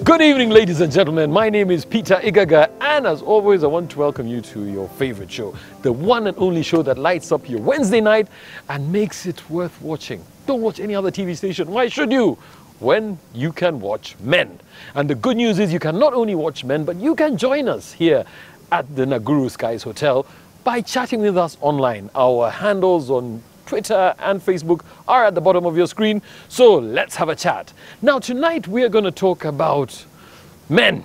Good evening, ladies and gentlemen. My name is Peter Igaga, and as always, I want to welcome you to your favorite show, the one and only show that lights up your Wednesday night and makes it worth watching. Don't watch any other TV station. Why should you? When you can watch Men. And the good news is you can not only watch Men, but you can join us here at the Naguru Skies Hotel by chatting with us online. Our handles on Twitter and Facebook are at the bottom of your screen, so let's have a chat. Now tonight we are going to talk about men,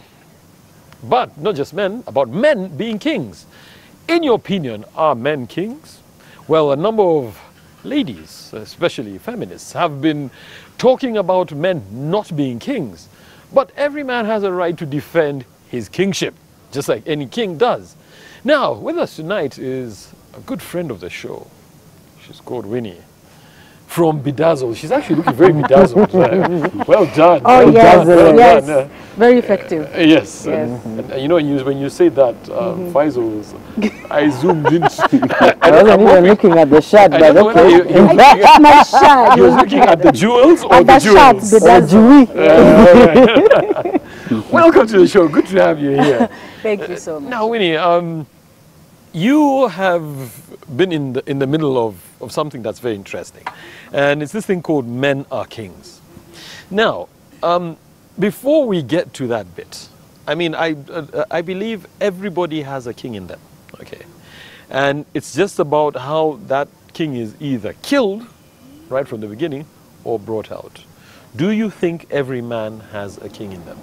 but not just men, about men being kings. In your opinion, are men kings? Well, a number of ladies, especially feminists, have been talking about men not being kings, but every man has a right to defend his kingship, just like any king does. Now, with us tonight is a good friend of the show. She's called Winnie from Bedazzle. She's actually looking very bedazzled. Well done. Oh, well yes, done, yes. done. Very effective. Yes. Yes. And you know, when you say that, Faisal's, I zoomed in. I wasn't even looking at the shirt, but okay. That's my shirt. He was looking at the jewels or And the that shirt, jewels? Bedazzle. Welcome to the show. Good to have you here. Thank you so much. Now, Winnie, you have been in the middle of something that's very interesting, and it's this thing called Men Are Kings. Now, before we get to that bit, I mean, I believe everybody has a king in them, okay? And it's just about how that king is either killed right from the beginning or brought out. Do you think every man has a king in them?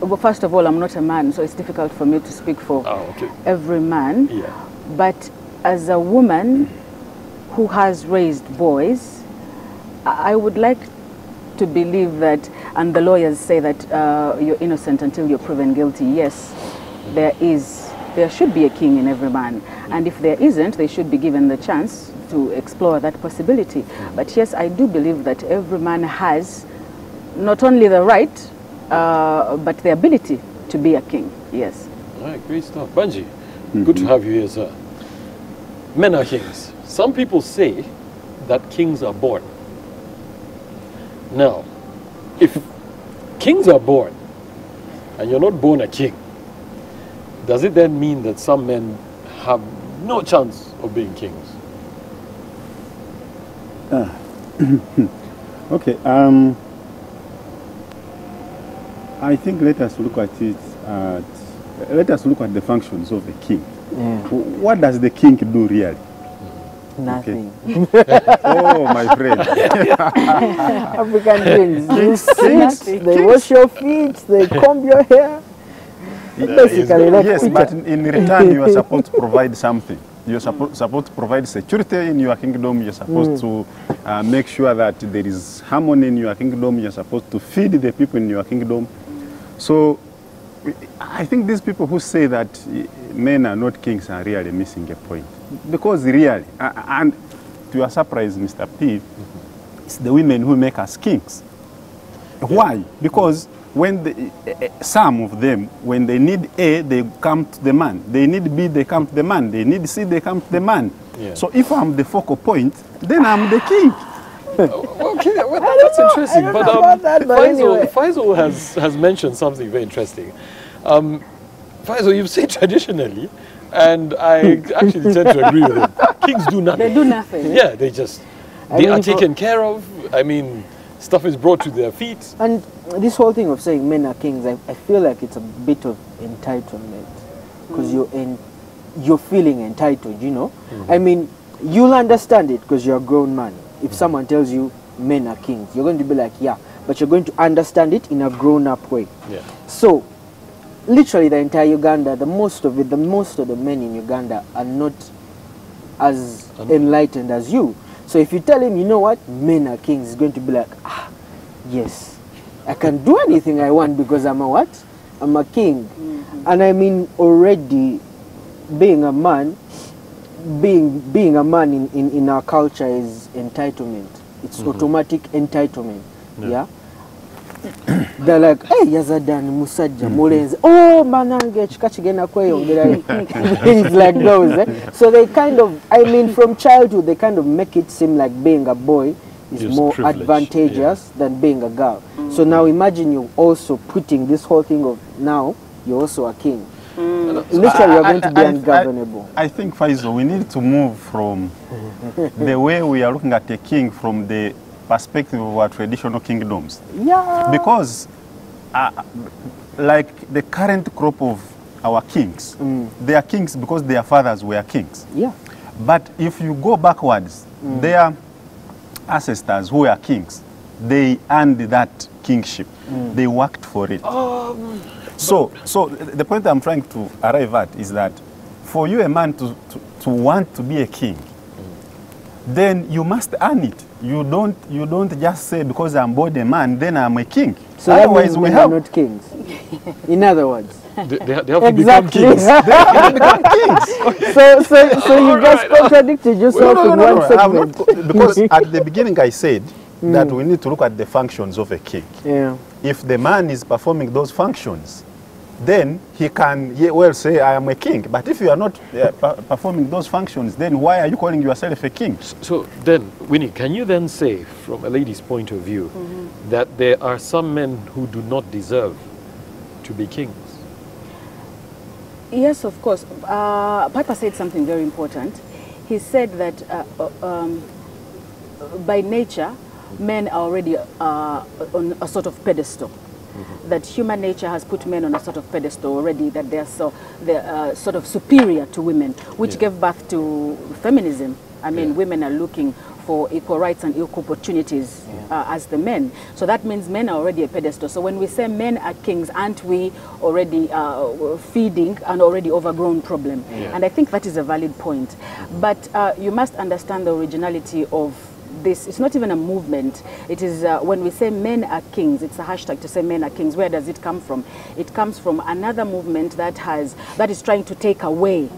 Well, first of all, I'm not a man, so it's difficult for me to speak for every man. Yeah. But as a woman who has raised boys, I would like to believe that, and the lawyers say that you're innocent until you're proven guilty. Yes, there should be a king in every man. And if there isn't, they should be given the chance to explore that possibility. But yes, I do believe that every man has not only the right, but the ability to be a king, yes. All right, great stuff. Banji, good to have you here, sir. Men are kings. Some people say that kings are born. Now, if kings are born and you're not born a king, does it then mean that some men have no chance of being kings? Okay. I think let us look at it. Let us look at the functions of the king. Yeah. What does the king do really? Nothing. Okay. Oh, my friend. African kings. You sit, they wash your feet, they comb your hair. Basically, yes, but in return, you are supposed to provide something. You're supposed to provide security in your kingdom. You're supposed to make sure that there is harmony in your kingdom. You're supposed to feed the people in your kingdom. So I think these people who say that men are not kings are really missing a point. Because really, and to your surprise, Mr. P, it's the women who make us kings. Why? Because when some of them, when they need A, they come to the man. They need B, they come to the man. They need C, they come to the man. Yeah. So if I'm the focal point, then I'm the king. Okay, well, that's interesting. But anyway. Faisal has mentioned something very interesting. Faisal, you've said traditionally, and I actually tend to agree with him. Kings do nothing. They do nothing. Yeah, they are taken care of. I mean, stuff is brought to their feet. And this whole thing of saying men are kings, I feel like it's a bit of entitlement. Because you're feeling entitled, you know. I mean, you'll understand it because you're a grown man. If someone tells you men are kings, you're going to be like, yeah, but you're going to understand it in a grown-up way. Yeah. So, literally the entire Uganda, the most of the men in Uganda are not as enlightened as you. So if you tell him, you know what, men are kings, he's going to be like, yes, I can do anything I want because I'm a what? I'm a king. And I mean, already being a man, being a man in our culture is entitlement. It's automatic entitlement. Yeah. They're like, hey, yazadani musajja mulenzi. Oh, manange chika chigenda kweyongera. Things like those. So they kind of, I mean, from childhood, they kind of make it seem like being a boy is Just more privilege, advantageous than being a girl. So now imagine you also putting this whole thing of now you're also a king. Literally, you're going to be ungovernable. I think, Faizo, we need to move from the way we are looking at a king from the perspective of our traditional kingdoms. Yeah. Because, like the current crop of our kings, they are kings because their fathers were kings. Yeah. But if you go backwards, their ancestors who were kings, they earned that kingship. They worked for it. So the point I'm trying to arrive at is that for you, a man, to want to be a king, then you must earn it. You don't just say because I'm born a man, then I'm a king. So otherwise, we are not kings. In other words, they have to become kings. They have to become kings. So you just contradicted yourself in one segment. Because at the beginning I said that we need to look at the functions of a king. Yeah. If the man is performing those functions, then he can well say, I am a king. But if you are not performing those functions, then why are you calling yourself a king? So then, Winnie, can you then say, from a lady's point of view, that there are some men who do not deserve to be kings? Yes, of course. Papa said something very important. He said that by nature, men are already on a sort of pedestal. That human nature has put men on a sort of pedestal already, that they're sort of superior to women, which gave birth to feminism. I mean, women are looking for equal rights and equal opportunities as the men. So that means men are already a pedestal. So when we say men are kings, aren't we already feeding an already overgrown problem? And I think that is a valid point. But you must understand the originality of this. It's not even a movement. It is when we say men are kings, it's a hashtag to say men are kings. Where does it come from? It comes from another movement that is trying to take away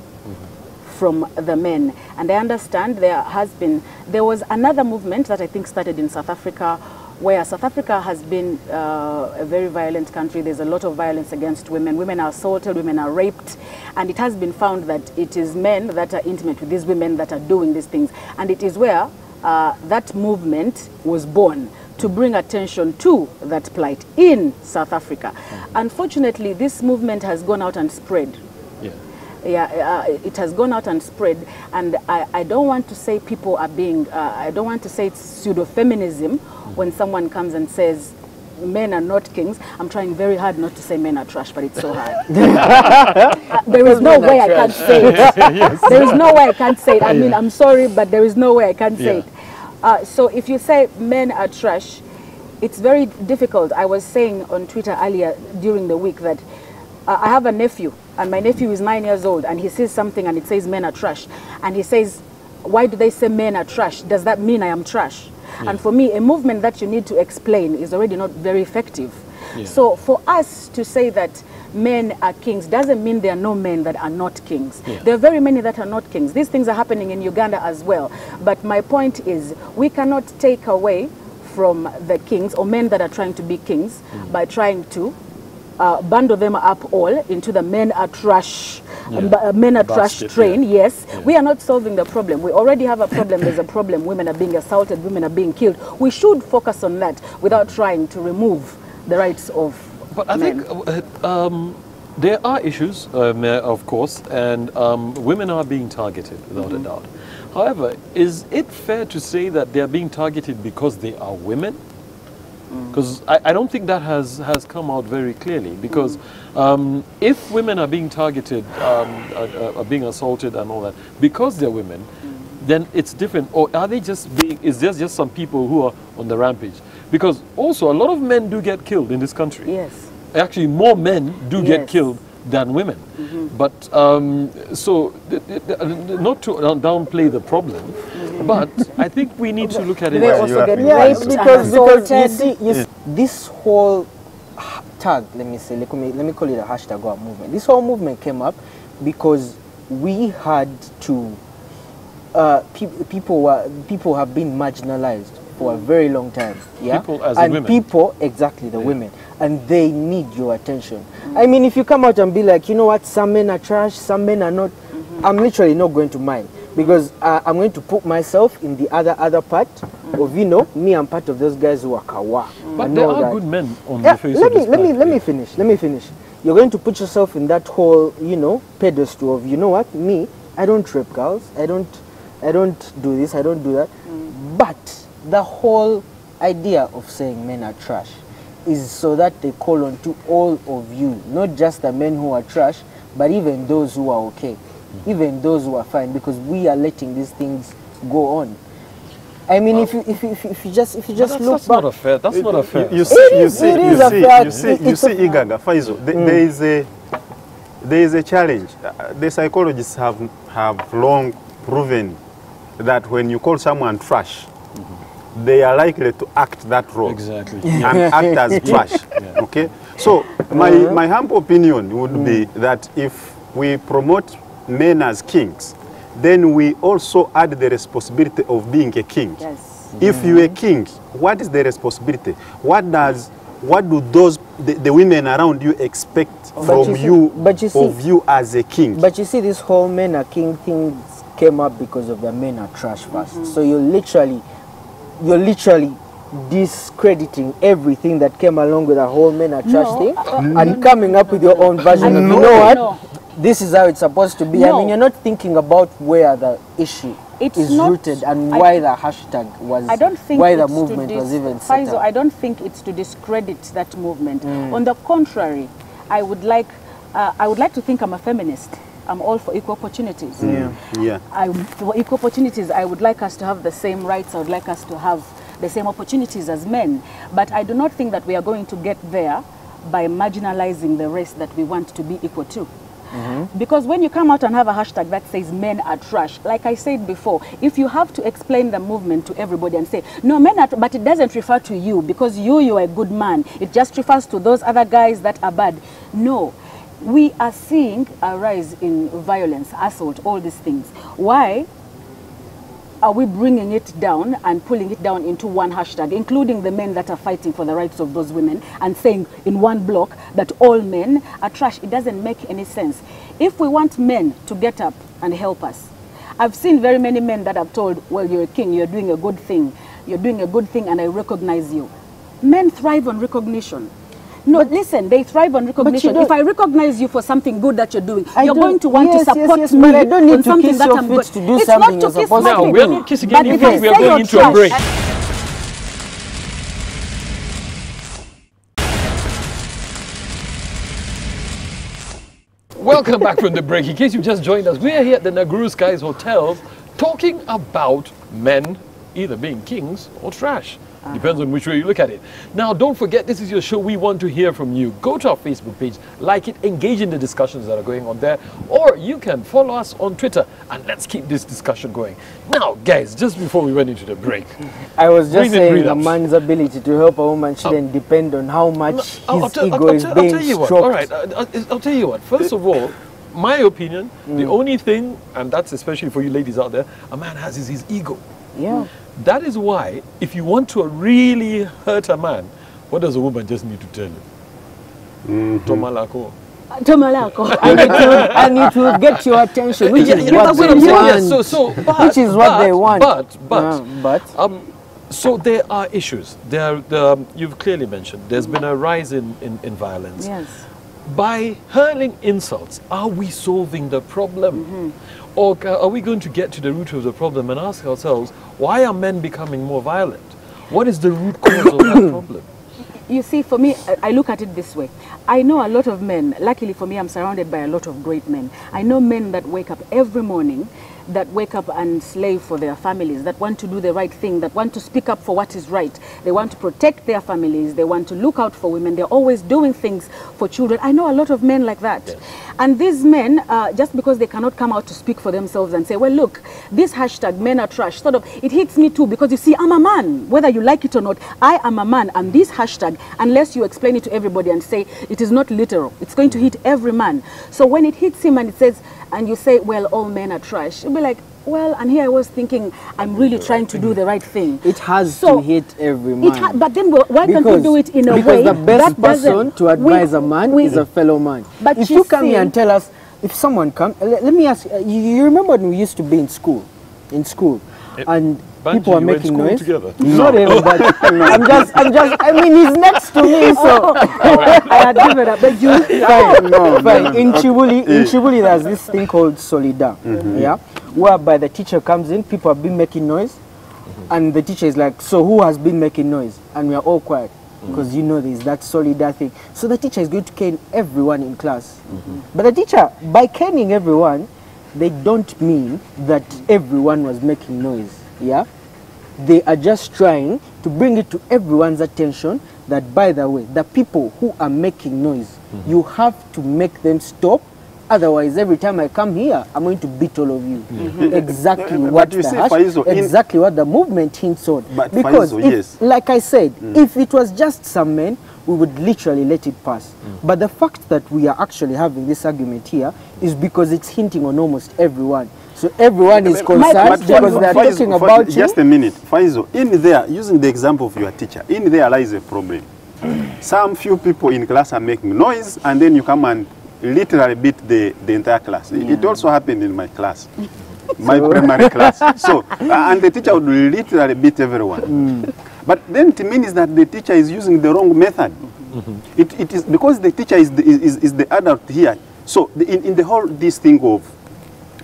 from the men. And I understand there was another movement that I think started in South Africa, where South Africa has been a very violent country. There's a lot of violence against women. Women are assaulted, women are raped, and it has been found that it is men that are intimate with these women that are doing these things. And it is where that movement was born, to bring attention to that plight in South Africa. Unfortunately, this movement has gone out and spread. It has gone out and spread, and I don't want to say people are being, I don't want to say it's pseudo-feminism when someone comes and says men are not kings. I'm trying very hard not to say men are trash, but it's so hard. There is no way I can't say it. There is no way I can't say it. I mean, I'm sorry, but there is no way I can't say it. So if you say men are trash, it's very difficult. I was saying on Twitter earlier during the week that I have a nephew, and my nephew is 9 years old, and he sees something and it says men are trash. And he says, why do they say men are trash? Does that mean I am trash? And for me, a movement that you need to explain is already not very effective. So for us to say that men are kings doesn't mean there are no men that are not kings. There are very many that are not kings. These things are happening in Uganda as well. But my point is, we cannot take away from the kings or men that are trying to be kings by trying to bundle them up all into the men are trash, men are trash train. We are not solving the problem. We already have a problem. There's a problem. Women are being assaulted. Women are being killed. We should focus on that without trying to remove the rights of But I think there are issues, of course, and women are being targeted without a doubt. However, is it fair to say that they are being targeted because they are women? Because I don't think that has come out very clearly. Because if women are being targeted, are being assaulted and all that, because they're women, then it's different. Or are they just being, is there just some people who are on the rampage? Because also a lot of men do get killed in this country. Actually, more men do get killed than women. But so not to downplay the problem, but I think we need to look at it. They also get raped because you see, this whole tag, let me call it a hashtag or a movement. This whole movement came up because we had to, people have been marginalized for a very long time. People as and women. People, exactly, the women. And they need your attention. I mean, if you come out and be like, you know what, some men are trash, some men are not, I'm literally not going to mind. Because I'm going to put myself in the other part of, you know, me, I'm part of those guys who are kawa. But there are good men on the face of this planet. Let me finish. You're going to put yourself in that whole, you know, pedestal of, you know what, me, I don't rape girls, I don't do this, I don't do that. But the whole idea of saying men are trash is so that they call on to all of you, not just the men who are trash, but even those who are okay, even those who are fine, because we are letting these things go on. I mean, if you just look back, that's not a fair. That's not a fair. You see, Igaga, Faizo, there is a challenge. The psychologists have long proven that when you call someone trash, they are likely to act that role. Exactly. And act as trash. Yeah. Okay? So my humble opinion would be that if we promote men as kings, then we also add the responsibility of being a king. Yes. If you're a king, what is the responsibility? What do the women around you expect from you as a king? But you see, this whole men are king thing came up because of the men are trash first. So you're literally discrediting everything that came along with the whole men are trash thing and coming up with your own version of, you know what? This is how it's supposed to be. I mean, you're not thinking about where the issue is rooted and why the hashtag was, why the movement was even set up. I don't think it's to discredit that movement. On the contrary, I would like to think I'm a feminist. I'm all for equal opportunities. For equal opportunities, I would like us to have the same rights. I would like us to have the same opportunities as men. But I do not think that we are going to get there by marginalizing the race that we want to be equal to. Because when you come out and have a hashtag that says men are trash, like I said before, if you have to explain the movement to everybody and say, no, men are, but it doesn't refer to you because you're a good man. It just refers to those other guys that are bad. No. We are seeing a rise in violence, assault, all these things. Why are we bringing it down and pulling it down into one hashtag, including the men that are fighting for the rights of those women, and saying in one block that all men are trash? It doesn't make any sense. If we want men to get up and help us, I've seen very many men that have told, well, you're a king, you're doing a good thing. You're doing a good thing and I recognize you. Men thrive on recognition. No, but listen, they thrive on recognition. If I recognize you for something good that you're doing, you're going to want to support me but I don't need on to something kiss that your I'm feet good. to do It's something not to kiss my No, feet. we're not kissing But anything. if We I are say going you're into a break. Welcome back from the break. In case you just joined us, we are here at the Naguru Skies Hotel talking about men either being kings or trash. Depends on which way you look at it. Now, don't forget, this is your show. We want to hear from you. Go to our Facebook page, like it, engage in the discussions that are going on there, or you can follow us on Twitter, and let's keep this discussion going. Now, guys, just before we went into the break, I was just saying a man's ability to help a woman shouldn't depend on how much his ego is being stroked. All right, I'll tell you what. First of all, my opinion, the only thing, and that's especially for you ladies out there, a man has is his ego. Yeah. That is why, if you want to really hurt a man, what does a woman just need to tell you? Tomalako. Tomalako. and it will get your attention, which is what they want. Which is what they want. So there are issues. You've clearly mentioned there's been a rise in violence. Yes. By hurling insults, are we solving the problem? Or are we going to get to the root of the problem and ask ourselves, why are men becoming more violent? What is the root cause of that problem? You see, for me, I look at it this way. I know a lot of men. Luckily for me, I'm surrounded by a lot of great men. I know men that wake up every morning, that wake up and slave for their families, that want to do the right thing, that want to speak up for what is right. They want to protect their families. They want to look out for women. They're always doing things for children. I know a lot of men like that. Yes. And these men, just because they cannot come out to speak for themselves and say, well, look, this hashtag, men are trash, sort of, it hits me too, because you see, I'm a man. Whether you like it or not, I am a man. And this hashtag, unless you explain it to everybody and say, it is not literal, it's going to hit every man. So when it hits him and it says, and you say, well, all men are trash, you'll be like, well, and here I was thinking, I'm really trying to do the right thing. It has to hit every man. But then why can't we do it in a way the best person to advise a man is a fellow man. But if you come here and tell us, if someone comes, let me ask, you remember when we used to be in school, and Banji, people are you went making school noise? together? Not everybody. I mean, he's next to me, so I had given up. But you, fine. In Chibuli, there's this thing called Solida, yeah, whereby the teacher comes in, people have been making noise, and the teacher is like, so who has been making noise? And we are all quiet, because you know there's that Solida thing. So the teacher is going to cane everyone in class. But the teacher, by caning everyone, they don't mean that everyone was making noise, yeah? They are just trying to bring it to everyone's attention that, by the way, the people who are making noise, you have to make them stop. Otherwise, every time I come here, I'm going to beat all of you. Exactly what exactly what the movement hints on. But because, Faizo, yes. like I said, if it was just some men, we would literally let it pass. But the fact that we are actually having this argument here is because it's hinting on almost everyone. So everyone is concerned because they are talking about you. Just a minute. Faizo, in there, using the example of your teacher, in there lies a problem. Some few people in class are making noise, and then you come and literally beat the entire class. It also happened in my class, my primary class. So, and the teacher would literally beat everyone. But then it means that the teacher is using the wrong method. It is because the teacher is the adult here. So in the whole this thing of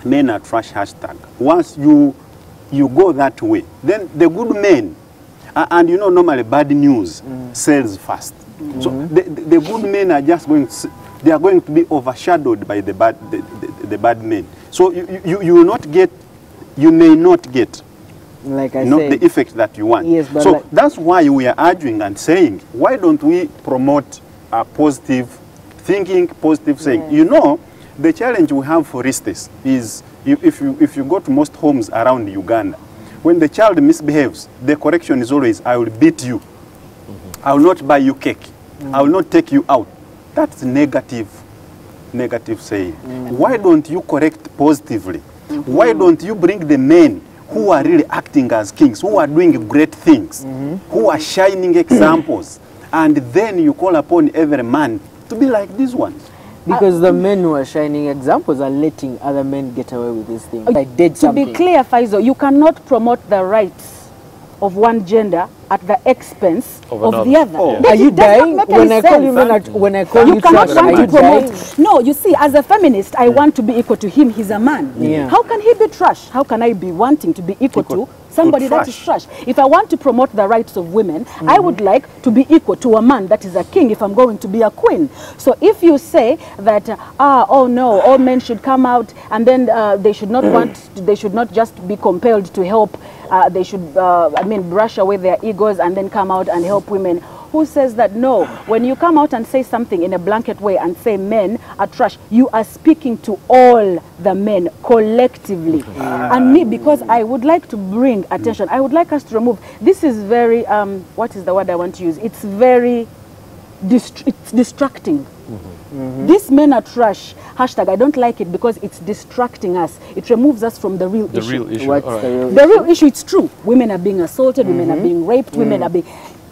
men are trash hashtag, once you go that way, then the good men, and you know normally bad news sells fast. So the good men are just going to, they are going to be overshadowed by the bad men. So you will not get, you may not get, like I not said, the effect that you want. Yes, but so like, that's why we are arguing and saying, why don't we promote a positive thinking, positive saying? Yes. You know, the challenge we have for instance is, if you go to most homes around Uganda, when the child misbehaves, the correction is always, I will beat you. I will not buy you cake. I will not take you out. That's negative saying. Why don't you correct positively? Why don't you bring the men who are really acting as kings, who are doing great things, who are shining examples, and then you call upon every man to be like these ones? because the men who are shining examples are letting other men get away with this thing. I did something. To be clear, Faizo, you cannot promote the rights of one gender at the expense of the other. Oh. It Are you does not dying make when any I call you sense. men? When I call You you cannot trash, are want you to dying? promote. No, you see, as a feminist, I want to be equal to him. He's a man. Yeah. How can he be trash? How can I be wanting to be equal to somebody that is trash? If I want to promote the rights of women, I would like to be equal to a man that is a king if I'm going to be a queen. So if you say that, oh no, all men should come out and then they should not they should not just be compelled to help, they should, brush away their egos and then come out and help women. Who says that? No. When you come out and say something in a blanket way and say men are trash, you are speaking to all the men collectively. And me, because I would like to bring attention, I would like us to remove, this is very, what is the word I want to use? It's very, it's distracting. These men are trash. Hashtag, I don't like it because it's distracting us. It removes us from the real issue. The real issue. What's All right. the The real issue, it's true. Women are being assaulted, women are being raped, women are being...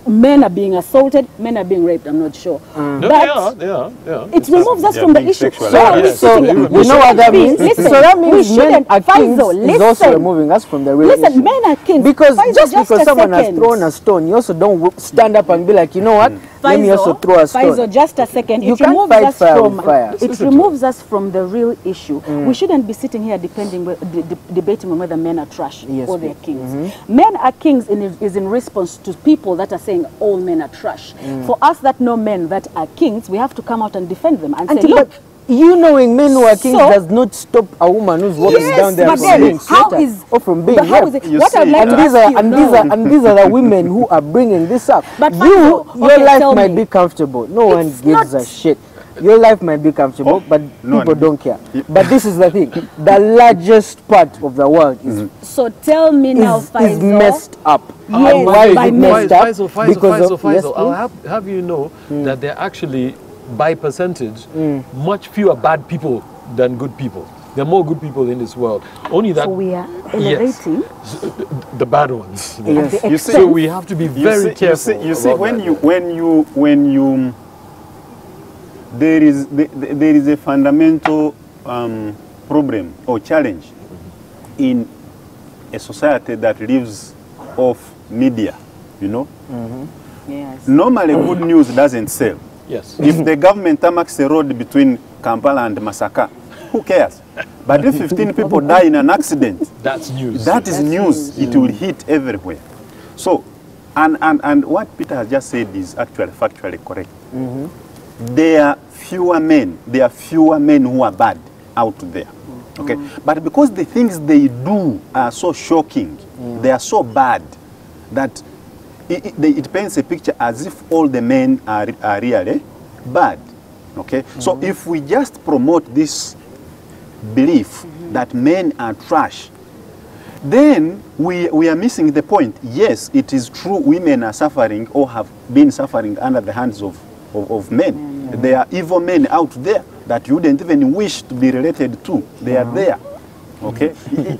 Men are being assaulted, men are being raped, I'm not sure. No, But they are. it removes us from the being issue. sexualized. So you know what that means? Listen, So that we means men shouldn't, are kings Faizo, is also listen. removing us from the real Listen, issue. men are kings. Because Faizo, just because a someone has second. thrown a stone, you also don't stand up and be like, you know what? Let me also throw a stone. Faizo, just a second. You It can't removes fight us fire from with fire. it removes us from the real issue. We shouldn't be sitting here debating on whether men are trash Yes, or they're kings. Men are kings is in response to people that are saying all men are trash. For us that know men that are kings, we have to come out and defend them and say, look. But you knowing men who are kings So- does not stop a woman who's walking Yes, down there but from then being how slaughtered is- or from being But how is raped. it? You What I'd see, like And to these ask are you, and these are the women who are bringing this up. But you, Faizo, your okay, life tell might me. be comfortable. No one It's gives not- a shit. Your life might be comfortable, but no people one- don't care. But this is the thing: the largest part of the world is So tell me now, Faizo. messed up. Yes, And why is by it men. messed up? Faisal, Because of- yes, I'll please? have you know that there are actually, by percentage, much fewer bad people than good people. There are more good people in this world. Only that So we are yes, elevating the bad ones. Yes. the You see- So we have to be very careful. You see, about when that. you there is a fundamental problem or challenge in a society that lives off media, you know. Yes. Normally, good news doesn't sell. Yes. If the government tarmacs a road between Kampala and Masaka, who cares? But if 15 people die in an accident, That's news. that is news. It will hit everywhere. So, and what Peter has just said is actually factually correct. There are fewer men. There are fewer men who are bad out there. Okay, but because the things they do are so shocking, they are so bad that it paints a picture as if all the men are really bad. Okay, so if we just promote this belief that men are trash, then we are missing the point. Yes, it is true women are suffering or have been suffering under the hands of men. There are evil men out there that you wouldn't even wish to be related to. They are there. Okay?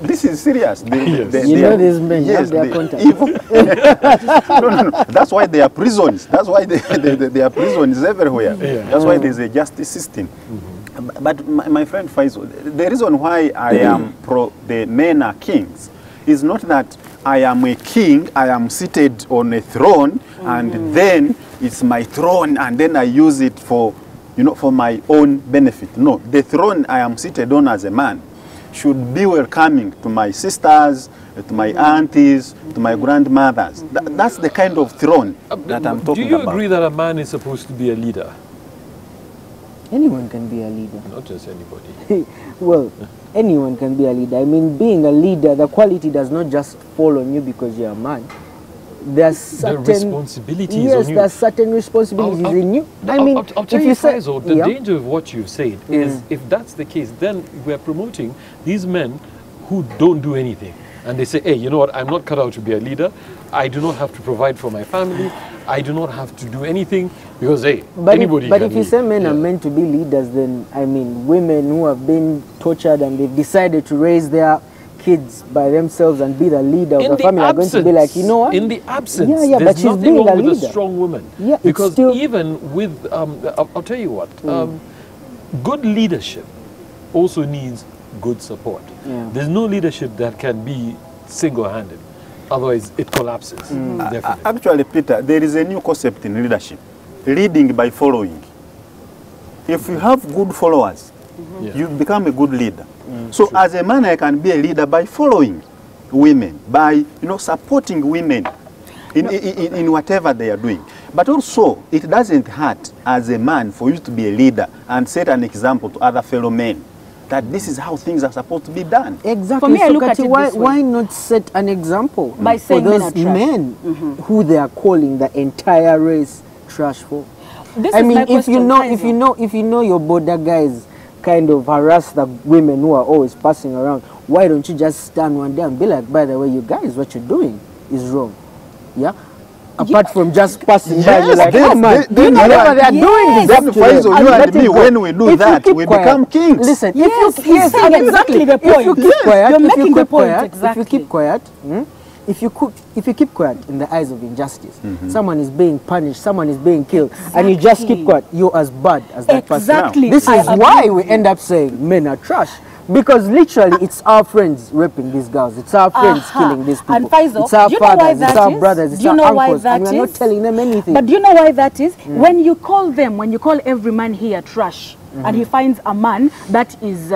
This is serious. You know these men have their contact. Evil. No. That's why they are prisons. That's why they are prisons everywhere. That's why there's a justice system. But my friend Faisal, the reason why I am pro the men are kings is not that I am a king, I am seated on a throne, and then it's my throne, and then I use it for, you know, for my own benefit. No, the throne I am seated on as a man should be welcoming to my sisters, to my aunties, to my grandmothers. That's the kind of throne that I'm talking about. Do you agree that a man is supposed to be a leader? Anyone can be a leader. Not just anybody. Well, anyone can be a leader. I mean, being a leader, the quality does not just fall on you because you're a man. There's certain responsibilities yes, on you. there's certain responsibilities in you. I mean, I'll tell if you, say, Faisal, the danger of what you've said is, if that's the case, then we're promoting these men who don't do anything. And they say, hey, you know what, I'm not cut out to be a leader. I do not have to provide for my family. I do not have to do anything because, hey, anybody But can if you lead. say men are meant to be leaders, then, I mean, women who have been tortured and they've decided to raise their kids by themselves and be the leader of the family are going to be like, you know what? In the absence, but there's she's nothing being wrong a with leader. a strong woman. Yeah, it's because still- even with, I'll tell you what, good leadership also needs good support. Yeah. There's no leadership that can be single-handed. Otherwise, it collapses. Definitely. Actually, Peter, there is a new concept in leadership. Leading by following. If you have good followers, you become a good leader. So as a man, I can be a leader by following women, by, you know, supporting women in whatever they are doing. But also, it doesn't hurt as a man for you to be a leader and set an example to other fellow men that this is how things are supposed to be done. Exactly. For me, I look Kati, at it why, this way. why not set an example By for saying men those are trash. men who they are calling the entire race trash for? This I is mean, my if question, you know, Faisal. if you know your border guys kind of harass the women who are always passing around, why don't you just stand one day and be like, by the way, you guys, what you're doing is wrong? Yeah. Apart from just passing by, you're like, oh man, then whatever they are doing is Then up to Faisal, them. you And and let it me, go. when we do If you that, keep we quiet- become kings. Listen, Yes, if you he's saying exactly the if you point. keep quiet, You're if you making keep the point, quiet, exactly. if you keep quiet, if you keep quiet in the eyes of injustice, someone is being punished, someone is being killed, and you just keep Exactly. quiet, you're as bad as that person. Exactly. This I is agree why with we end up saying men are trash. Because literally, it's our friends raping these girls. It's our friends killing these people. And Faisal, it's our do you know why fathers. It's that our is? brothers. Do It's you our know why uncles. that And we're not is? telling them anything. But do you know why that is? When you call them, when you call every man here trash, and he finds a man that is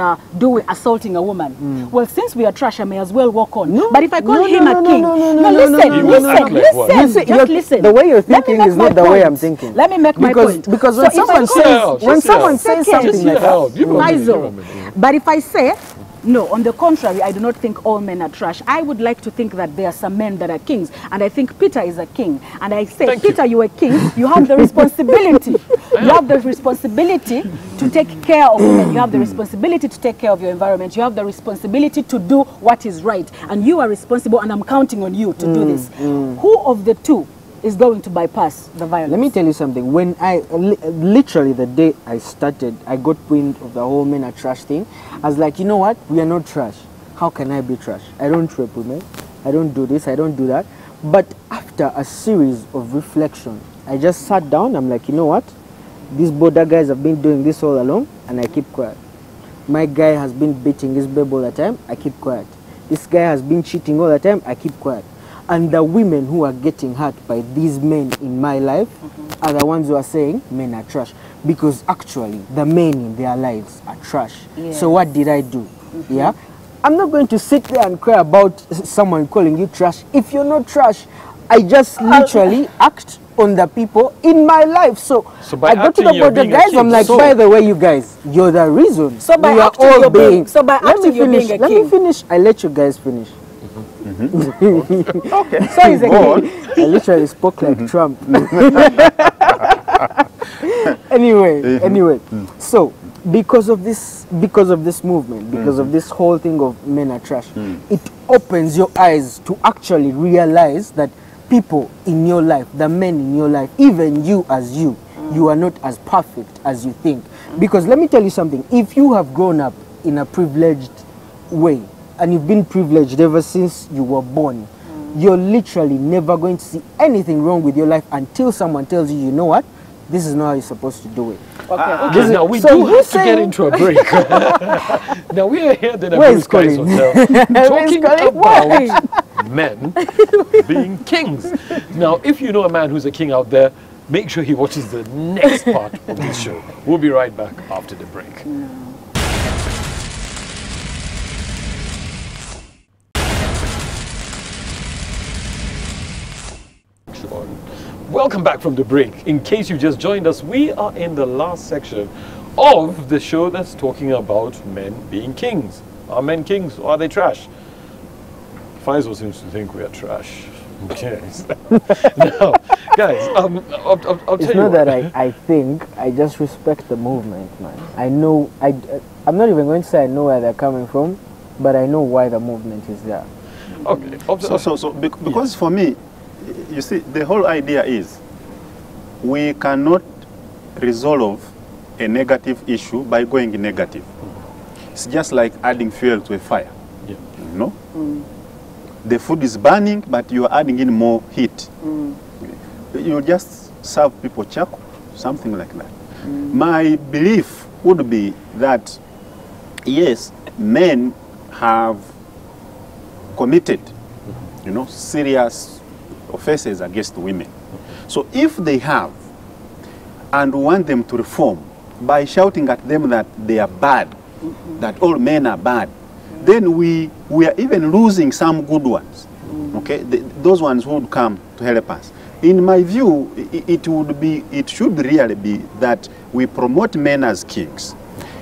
assaulting a woman, well, since we are trash, I may as well walk on. No, But if I call no, him no, a no, king, no, no, no, no, listen, no, no, no, listen, no, no. listen, just listen. The way you're Let me thinking make is my not the way point. I'm thinking. Let me make my point. Because So when if I someone call- says, when someone says Second. something Just like hear that, out. Give a minute, give a Faisal. minute. But if I say, no, on the contrary, I do not think all men are trash. I would like to think that there are some men that are kings. And I think Peter is a king. And I say, Thank you. Peter, you are a king. You have the responsibility. You have the responsibility to take care of men. You have the responsibility to take care of your environment. You have the responsibility to do what is right. And you are responsible, and I'm counting on you to do this. Who of the two is going to bypass the violence? let me tell you something. When I literally the day I started, I got wind of the whole men are trash thing. I was like, you know what? We are not trash. How can I be trash? I don't rape women. I don't do this. I don't do that. But after a series of reflection, I just sat down. I'm like, you know what? These border guys have been doing this all along, and I keep quiet. My guy has been beating his babe all the time, I keep quiet. This guy has been cheating all the time, I keep quiet. And the women who are getting hurt by these men in my life are the ones who are saying men are trash. Because actually, the men in their lives are trash. Yes. So what did I do? Yeah? I'm not going to sit there and cry about someone calling you trash. If you're not trash, I just literally act on the people in my life. So by I go to acting, the you're border being a guys, king. I'm like, So- by the way, you guys, you're the reason. So by we are acting, all you're being- being. so by Let me acting, you're finish. being a Let me king. finish. I let you guys finish. Okay. So he's a Go on. king. I literally spoke like Trump. Anyway. So because of this movement, because of this whole thing of men are trash, it opens your eyes to actually realize that people in your life, the men in your life, even you as you are not as perfect as you think. Because let me tell you something, if you have grown up in a privileged way, and you've been privileged ever since you were born, you're literally never going to see anything wrong with your life until someone tells you, you know what, this is not how you're supposed to do it. Okay, now we so do you have to saying- get into a break. Now we are here at Where is Bruce Guy's Colin? Hotel talking Colin? about men being kings. Now, if you know a man who's a king out there, make sure he watches the next part of this show. We'll be right back after the break. Welcome back from the break. In case you just joined us, we are in the last section of the show that's talking about men being kings. Are men kings or are they trash? Faisal seems to think we are trash. Okay. Now, guys, I'll tell It's you not what. that I think, I just respect the movement, man. I know, I'm not even going to say I know where they're coming from, but I know why the movement is there. Okay. Because for me, you see, the whole idea is we cannot resolve a negative issue by going negative. It's just like adding fuel to a fire. Yeah. You know? The food is burning, but you are adding in more heat. You just serve people charcoal, something like that. My belief would be that, yes, men have committed, you know, serious offenses against women. So if they have, and want them to reform by shouting at them that they are bad, that all men are bad, then we are even losing some good ones. Okay, those ones would come to help us. In my view, it should really be that we promote men as kings.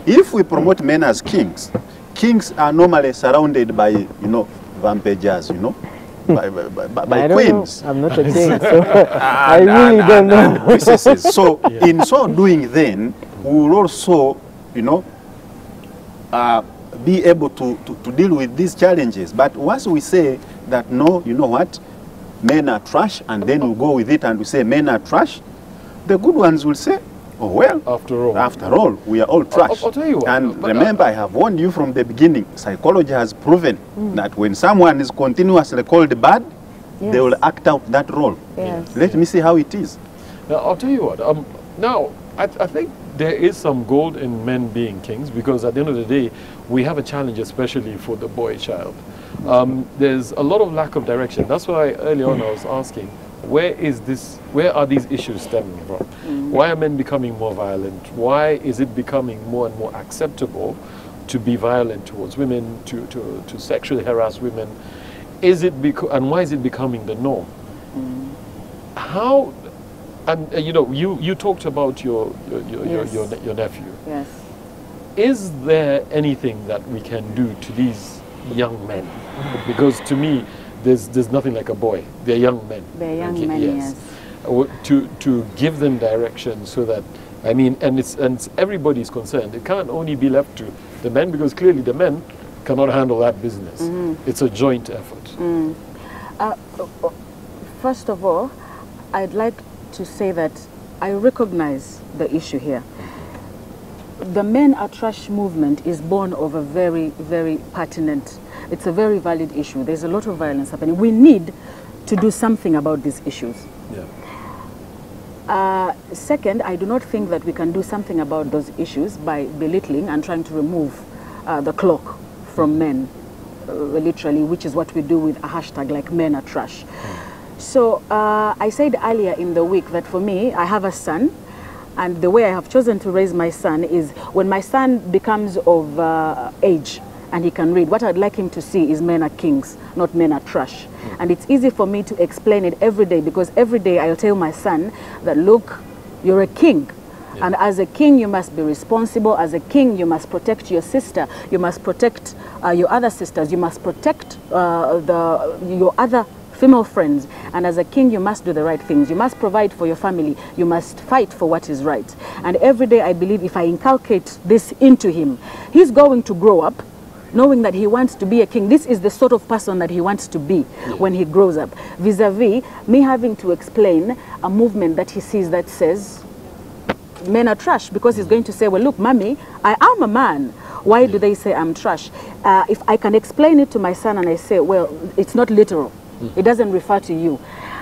If we promote men as kings, kings are normally surrounded by, you know, vampires, you know, by queens. I'm not a king, so I really don't know. Princesses. So in so doing, then we will also, you know, be able to deal with these challenges. But once we say that no, you know what, men are trash, and then we go with it and we say men are trash, the good ones will say, oh well, after all, we are all trash. I'll tell you what, and remember, I have warned you from the beginning, psychology has proven that when someone is continuously called bad, they will act out that role. Yes. Let me see how it is. Now, I'll tell you what. Now, I think there is some gold in men being kings, because at the end of the day, we have a challenge, especially for the boy child. There's a lot of lack of direction. That's why earlier on I was asking, where are these issues stemming from? Why are men becoming more violent? Why is it becoming more and more acceptable to be violent towards women, to sexually harass women? And why is it becoming the norm? How? And you know, you talked about your nephew. Yes. Is there anything that we can do to these young men? Because to me, there's nothing like a boy. They're young men. They're young Okay, men, yes. To give them direction, so that, I mean, and it's everybody's concerned. It can't only be left to the men, because clearly the men cannot handle that business. It's a joint effort. First of all, I'd like to say that I recognize the issue here. The Men Are Trash movement is born of a very, very pertinent, it's a very valid issue. There's a lot of violence happening. We need to do something about these issues. Second, I do not think that we can do something about those issues by belittling and trying to remove the clock from men, literally, which is what we do with a hashtag like Men Are Trash. So I said earlier in the week that for me, I have a son, and the way I have chosen to raise my son is when my son becomes of age and he can read, what I'd like him to see is men are kings, not men are trash. And it's easy for me to explain it every day, because every day I'll tell my son that, look, you're a king. And as a king, you must be responsible. As a king, you must protect your sister. You must protect your other sisters. You must protect your other female friends. And as a king, you must do the right things. You must provide for your family. You must fight for what is right. And every day, I believe if I inculcate this into him, he's going to grow up knowing that he wants to be a king. This is the sort of person that he wants to be when he grows up. Vis-a-vis me having to explain a movement that he sees that says, men are trash, because he's going to say, well, look, mommy, I am a man. Why do they say I'm trash? If I can explain it to my son and I say, well, it's not literal. It doesn't refer to you.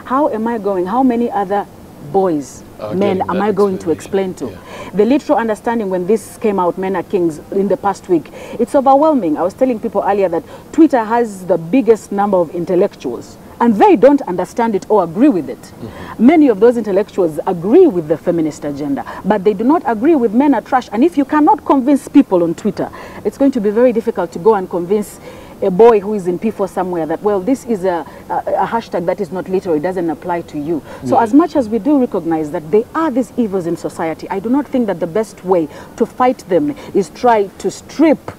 How many other boys, men, am I going to explain to? The literal understanding when this came out, Men Are Kings, in the past week, it's overwhelming. I was telling people earlier that Twitter has the biggest number of intellectuals, and they don't understand it or agree with it. Many of those intellectuals agree with the feminist agenda, but they do not agree with Men Are Trash. And if you cannot convince people on Twitter, it's going to be very difficult to go and convince a boy who is in P4 somewhere that, well, this is a hashtag that is not literal, it doesn't apply to you. So as much as we do recognize that there are these evils in society, I do not think that the best way to fight them is try to strip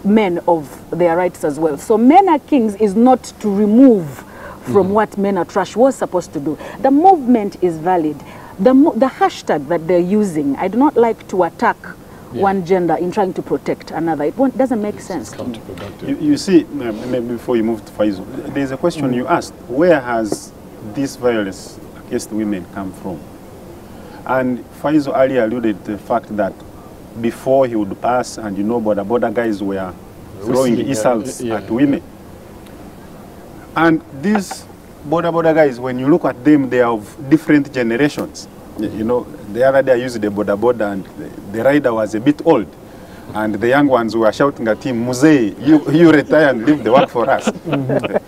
men of their rights as well. So Men Are Kings is not to remove from what Men Are Trash was supposed to do. The movement is valid. The hashtag that they're using, I do not like to attack one gender in trying to protect another. It doesn't make sense. You see, maybe before you move to Faizo, there's a question you asked. Where has this violence against women come from? And Faizo earlier alluded to the fact that before he would pass, and you know, border guys were throwing insults at women. And these border guys, when you look at them, they are of different generations. You know, the other day I used the border and the rider was a bit old. And the young ones were shouting at him, Muzei, you retire and leave the work for us.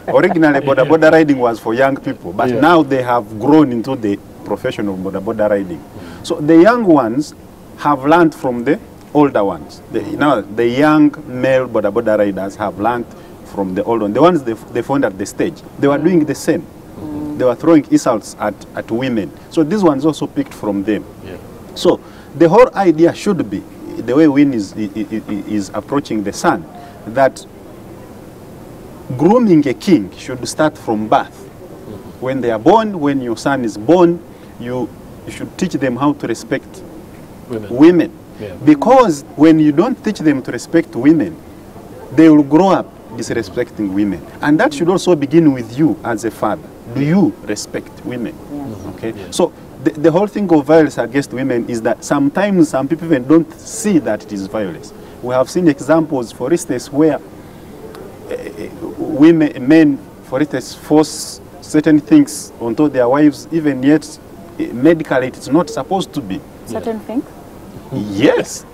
Originally, border riding was for young people, but now they have grown into the profession of border riding. So the young ones have learned from the older ones. The young male border riders have learned from the old ones. The ones they found at the stage, they were doing the same. They were throwing insults at women. So these ones also picked from them. So the whole idea should be, the way Win is approaching the son, that grooming a king should start from birth. When they are born, when your son is born, you should teach them how to respect women. Because when you don't teach them to respect women, they will grow up disrespecting women. And that should also begin with you as a father. Do you respect women? Okay. So the whole thing of violence against women is that sometimes some people even don't see that it is violence. We have seen examples, for instance, where men, for instance, force certain things onto their wives, even yet medically it's not supposed to be. Certain things? Yes.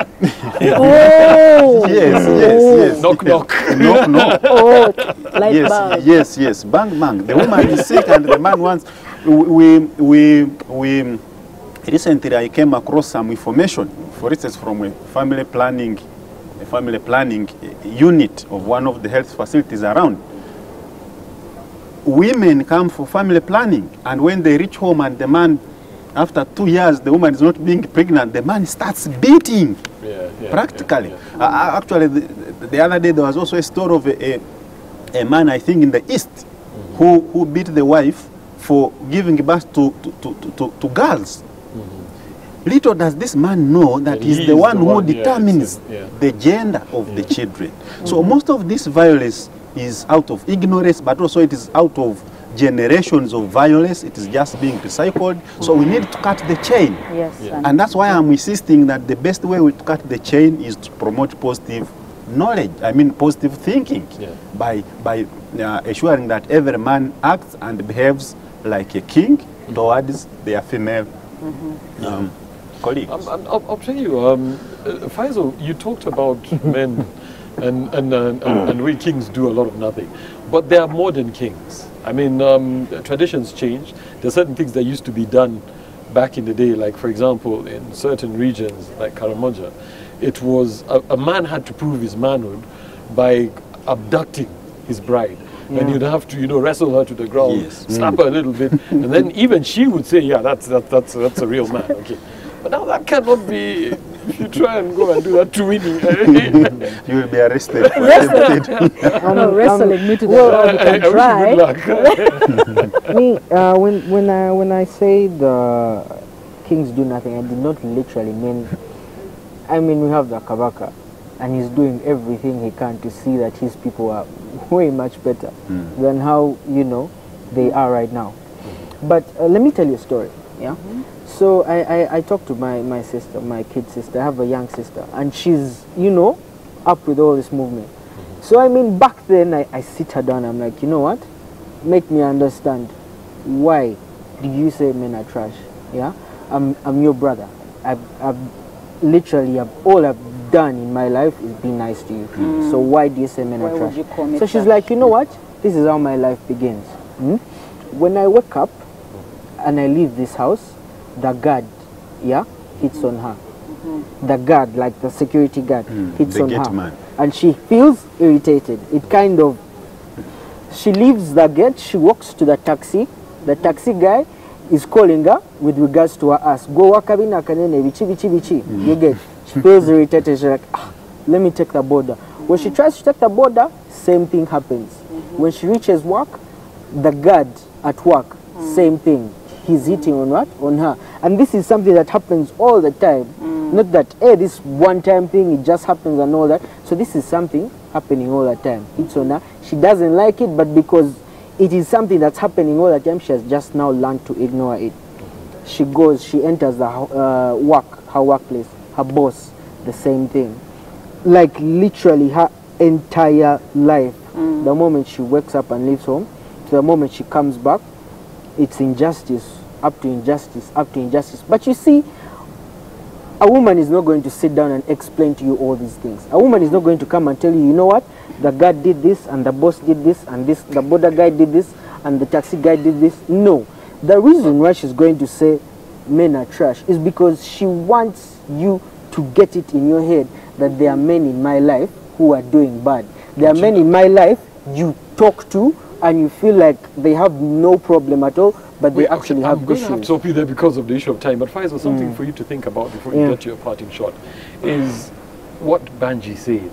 Oh! Yes. Knock, knock. Knock, knock. Oh, like bang. Yes. Bang, bang. The woman is sick and the man wants... We recently I came across some information, for instance, from a family planning unit of one of the health facilities around. Women come for family planning, and when they reach home and the man, after 2 years, the woman is not being pregnant, the man starts beating, practically. Actually, the other day there was also a story of a man, I think in the East, who beat the wife for giving birth to girls. Little does this man know that he's the one who determines the gender of the children. So most of this violence is out of ignorance, but also it is out of generations of violence. It is just being recycled. So we need to cut the chain. And that's why I'm insisting that the best way to cut the chain is to promote positive knowledge, positive thinking, by assuring that every man acts and behaves like a king towards their female colleagues. I'll tell you, Faisal, you talked about men and we kings do a lot of nothing. But they are modern kings. I mean, traditions change. There are certain things that used to be done back in the day, like, for example, in certain regions, like Karamoja, it was a man had to prove his manhood by abducting his bride. And you'd have to, you know, wrestle her to the ground, slap her a little bit, and then even she would say, yeah, that's a real man, okay. But now that cannot be, if you try and go and do that to Winnie. You will be arrested. No, wrestling me to the ground, you can try. Me, when I say the kings do nothing, I did not literally mean, I mean, we have the Kabaka, and he's doing everything he can to see that his people are way much better than how, you know, they are right now. But let me tell you a story, yeah? So I talked to my sister, my kid sister. I have a young sister, and she's, you know, up with all this movement. So I mean, back then I sit her down, I'm like, you know what? Make me understand, why did you say men are trash? Yeah? I'm your brother. All I've done in my life is be nice to you. So why do you say men are trash? So she's like, you know what? This is how my life begins. When I wake up and I leave this house, the guard, yeah, hits on her. The guard, like the security guard, hits on her. Man. And she feels irritated. It kind of, she leaves the gate, she walks to the taxi. The taxi guy is calling her with regards to her ass. Go wakabina kanene, bichi, bichi, bichi. You get, she feels irritated. She's like, let me take the border. When she tries to take the border, same thing happens. When she reaches work, the guard at work, same thing. He's hitting on what? On her. And this is something that happens all the time. Not that, hey, this one-time thing, it just happens and all that. So this is something happening all the time. It's on her. She doesn't like it, but because it is something that's happening all the time, she has just now learned to ignore it. She goes, she enters the her workplace, her boss, the same thing. Like literally her entire life. The moment she wakes up and leaves home, to the moment she comes back, it's injustice, up to injustice, up to injustice. But you see, a woman is not going to sit down and explain to you all these things. A woman is not going to come and tell you, you know what, the guard did this, and the boss did this, and this, the border guy did this, and the taxi guy did this. No. The reason why she's going to say men are trash is because she wants you to get it in your head that there are men in my life who are doing bad. There are men in my life you talk to and you feel like they have no problem at all, but they actually have issues. I'm going to have to stop you there because of the issue of time, but Faisal, something for you to think about before you get to your parting shot is what Banji said.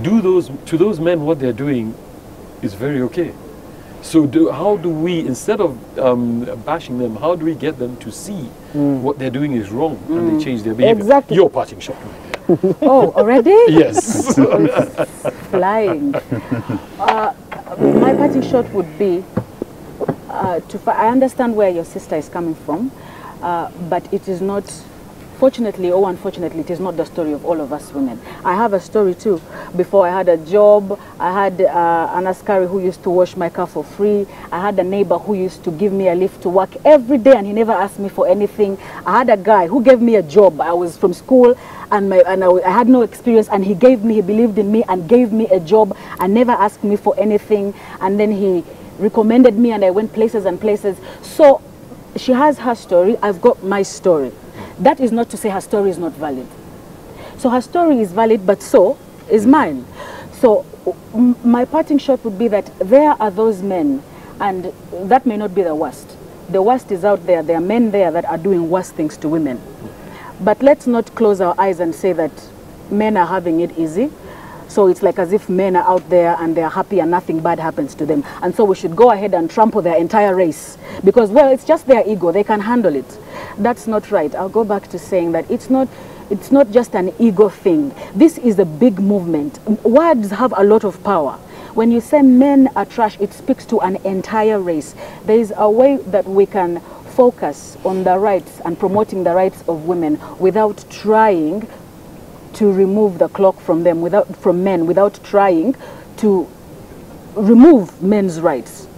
To those men, what they're doing is very okay. So how do we, instead of bashing them, how do we get them to see what they're doing is wrong and they change their behavior? Exactly. Your parting shot. Oh, already? Yes. Flying. My parting shot would be, I understand where your sister is coming from, but it is not, fortunately or unfortunately, it is not the story of all of us women. I have a story too. Before I had a job, I had an askari who used to wash my car for free. I had a neighbor who used to give me a lift to work every day and he never asked me for anything. I had a guy who gave me a job. I was from school and I had no experience and he believed in me and gave me a job and never asked me for anything. And then he recommended me and I went places and places. So she has her story, I've got my story. That is not to say her story is not valid. So her story is valid, but so is mine. So my parting shot would be that there are those men, and that may not be the worst. The worst is out there. There are men there that are doing worse things to women. But let's not close our eyes and say that men are having it easy. So it's like as if men are out there and they're happy and nothing bad happens to them. And so we should go ahead and trample their entire race. Because, well, it's just their ego. They can handle it. That's not right. I'll go back to saying that it's not just an ego thing. This is a big movement. Words have a lot of power. When you say men are trash, it speaks to an entire race. There is a way that we can focus on the rights and promoting the rights of women without trying to remove the clock from them, from men, without trying to remove men's rights.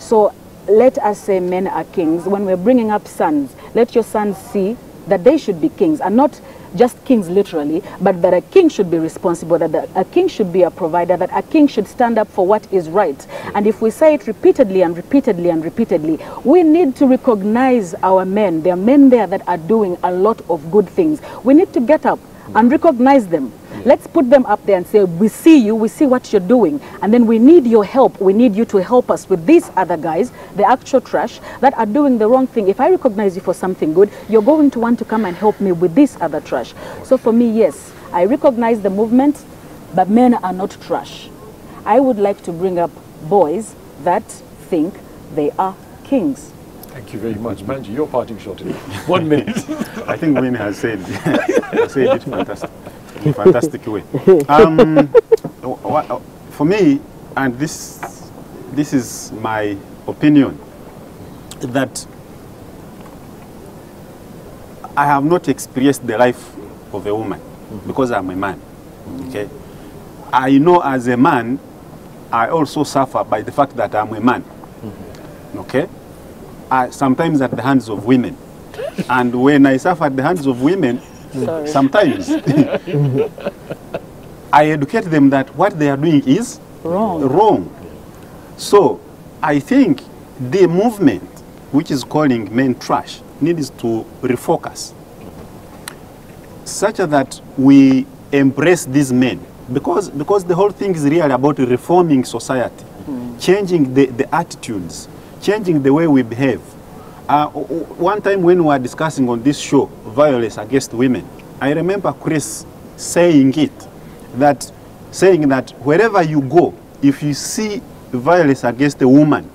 So let us say men are kings. When we're bringing up sons, let your sons see that they should be kings, and not just kings literally, but that a king should be responsible, that a king should be a provider, that a king should stand up for what is right. And if we say it repeatedly and repeatedly and repeatedly, we need to recognize our men. There are men there that are doing a lot of good things. We need to get up and recognize them. Let's put them up there and say, we see you, we see what you're doing, and then we need your help. We need you to help us with these other guys, the actual trash, that are doing the wrong thing. If I recognize you for something good, you're going to want to come and help me with this other trash. So for me, yes, I recognize the movement, but men are not trash. I would like to bring up boys that think they are kings. Thank you very much. Manji, your parting shot in 1 minute. I think Wayne has said, said it fantastic, in a fantastic way. For me, and this is my opinion, that I have not experienced the life of a woman because I'm a man. Okay, I know as a man, I also suffer by the fact that I'm a man. Okay. Sometimes at the hands of women. And when I suffer at the hands of women, sometimes I educate them that what they are doing is wrong. So I think the movement, which is calling men trash, needs to refocus such that we embrace these men, because the whole thing is really about reforming society, changing the attitudes, changing the way we behave. One time when we were discussing on this show, violence against women, I remember Chris saying that wherever you go, if you see violence against a woman,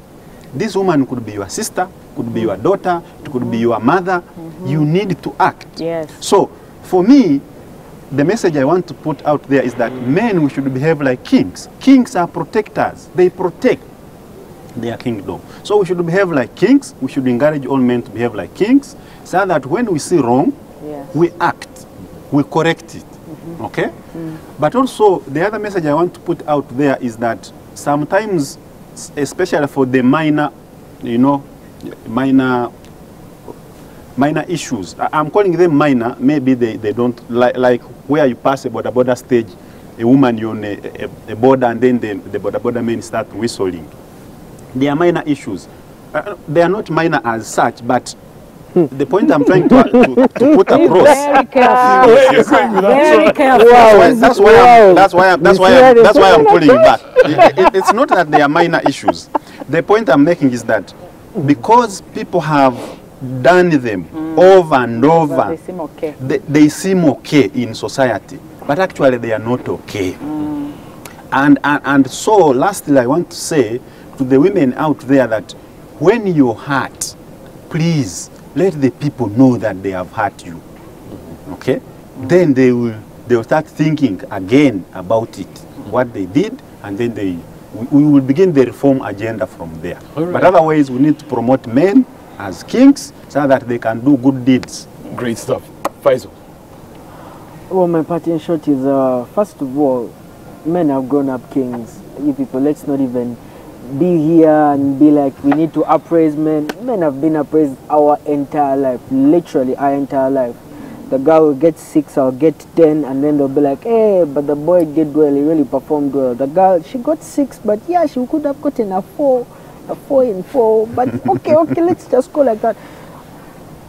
this woman could be your sister, could be your daughter, it could be your mother, you need to act. Yes. So for me, the message I want to put out there is that men, we should behave like kings. Kings are protectors. They protect their kingdom. So we should behave like kings. We should encourage all men to behave like kings, so that when we see wrong, we act, we correct it. Okay? But also, the other message I want to put out there is that sometimes, especially for the minor, minor issues, I'm calling them minor, maybe they don't, like where you pass a border stage, a woman, you're on a border, and then the border men start whistling. They are minor issues. They are not minor as such, but the point I'm trying to put across. Very careful. Very careful. That's why I'm pulling back. It's not that they are minor issues. The point I'm making is that because people have done them over and over, they seem okay. They seem okay in society, but actually they are not okay. And so lastly, I want to say to the women out there that when you hurt, please let the people know that they have hurt you. Okay? Then they'll start thinking again about it, what they did, and then we will begin the reform agenda from there. Right. But otherwise, we need to promote men as kings so that they can do good deeds. Great stuff. Faisal. Well, my parting shot is, first of all, men have grown up kings. You people, let's not even be here and be like, we need to appraise men. Men have been appraised our entire life, literally our entire life. The girl will get 6 or get 10, and then they'll be like, hey, but the boy did well, he really performed well. The girl, she got 6, but yeah, she could have gotten a 4 in 4, but okay, let's just go like that.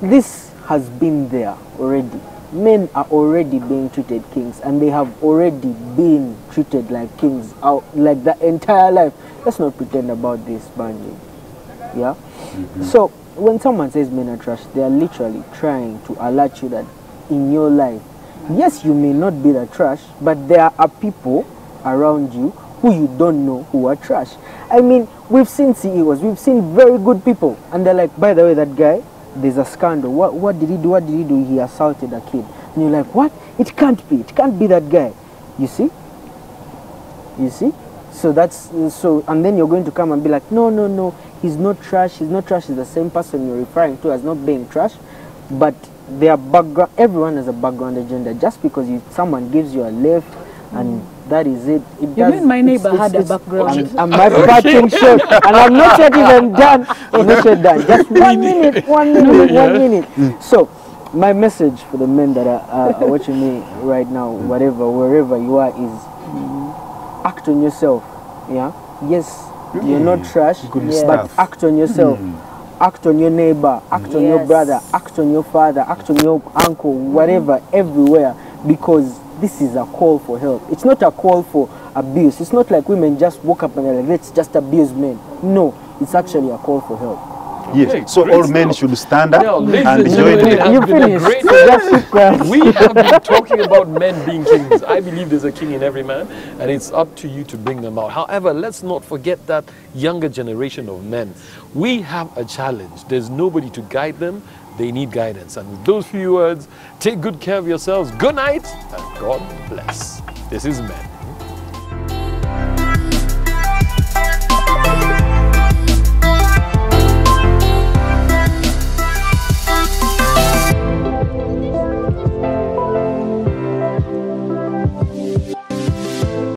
This has been there already. Men are already being treated kings, and they have already been treated like kings out like the entire life. Let's not pretend about this, Banji. Yeah? So when someone says men are trash, they are literally trying to alert you that in your life, yes, you may not be the trash, but there are people around you who you don't know who are trash. I mean, we've seen CEOs, we've seen very good people, and they're like, by the way, that guy, there's a scandal. What did he do? What did he do? He assaulted a kid. And you're like, what? It can't be that guy. You see? So and then you're going to come and be like, no, he's not trash, he's the same person you're referring to as not being trash, but their background, everyone has a background agenda. Just because someone gives you a lift and that is it. You mean my neighbor had a background? I'm my parting shot, and I'm not yet even done. I'm not yet done. Just 1 minute. So My message for the men that are watching me right now, whatever, wherever you are, is act on yourself. Yeah. Yes, you're not trash, Good but stuff. act on yourself. Act on your neighbor, act on your Yes. brother, act on your father, act on your uncle, whatever, everywhere, because this is a call for help. It's not a call for abuse. It's not like women just woke up and they're like, let's just abuse men. No, it's actually a call for help. Yes. Okay, So great all men stuff. should stand up Now, ladies and and join gentlemen, it the has You been a finished. great Just keep quiet. We have been talking about men being kings. I believe there's a king in every man, and it's up to you to bring them out. However, let's not forget that younger generation of men. We have a challenge. There's nobody to guide them. They need guidance. And with those few words, take good care of yourselves. Good night, and God bless. This is Men.